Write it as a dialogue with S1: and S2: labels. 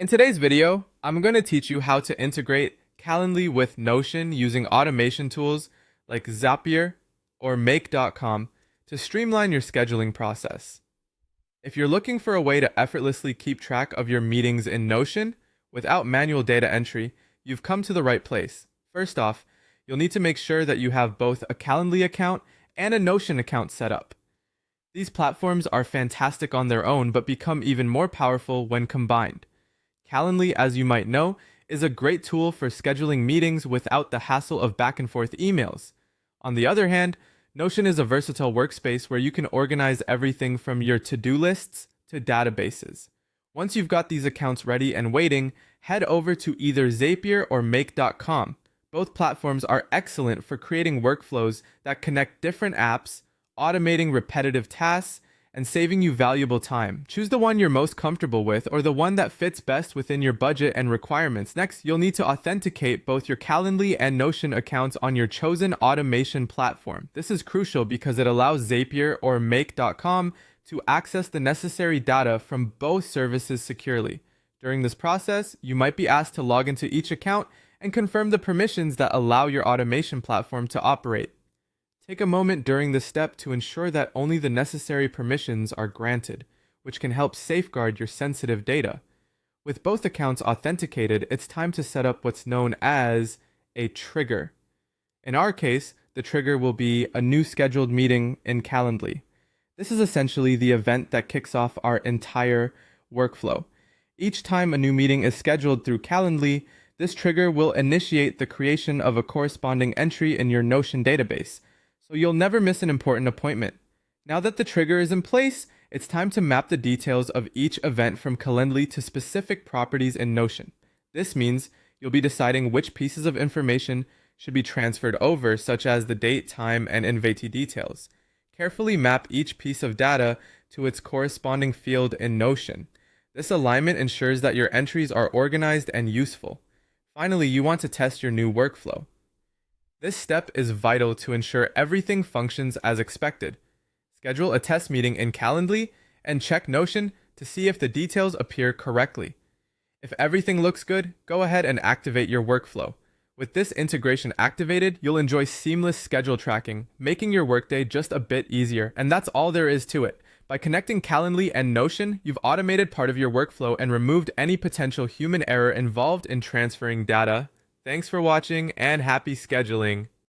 S1: In today's video, I'm going to teach you how to integrate Calendly with Notion using automation tools like Zapier or Make.com to streamline your scheduling process. If you're looking for a way to effortlessly keep track of your meetings in Notion without manual data entry, you've come to the right place. First off, you'll need to make sure that you have both a Calendly account and a Notion account set up. These platforms are fantastic on their own, but become even more powerful when combined. Calendly, as you might know, is a great tool for scheduling meetings without the hassle of back and forth emails. On the other hand, Notion is a versatile workspace where you can organize everything from your to-do lists to databases. Once you've got these accounts ready and waiting, head over to either Zapier or Make.com. Both platforms are excellent for creating workflows that connect different apps, automating repetitive tasks, and saving you valuable time. Choose the one you're most comfortable with or the one that fits best within your budget and requirements. Next, you'll need to authenticate both your Calendly and Notion accounts on your chosen automation platform. This is crucial because it allows Zapier or Make.com to access the necessary data from both services securely. During this process, you might be asked to log into each account and confirm the permissions that allow your automation platform to operate. Take a moment during this step to ensure that only the necessary permissions are granted, which can help safeguard your sensitive data. With both accounts authenticated, it's time to set up what's known as a trigger. In our case, the trigger will be a new scheduled meeting in Calendly. This is essentially the event that kicks off our entire workflow. Each time a new meeting is scheduled through Calendly, this trigger will initiate the creation of a corresponding entry in your Notion database, so you'll never miss an important appointment. Now that the trigger is in place, it's time to map the details of each event from Calendly to specific properties in Notion. This means you'll be deciding which pieces of information should be transferred over, such as the date, time, and invitee details. Carefully map each piece of data to its corresponding field in Notion. This alignment ensures that your entries are organized and useful. Finally, you want to test your new workflow. This step is vital to ensure everything functions as expected. Schedule a test meeting in Calendly and check Notion to see if the details appear correctly. If everything looks good, go ahead and activate your workflow. With this integration activated, you'll enjoy seamless schedule tracking, making your workday just a bit easier. And that's all there is to it. By connecting Calendly and Notion, you've automated part of your workflow and removed any potential human error involved in transferring data. Thanks for watching and happy scheduling.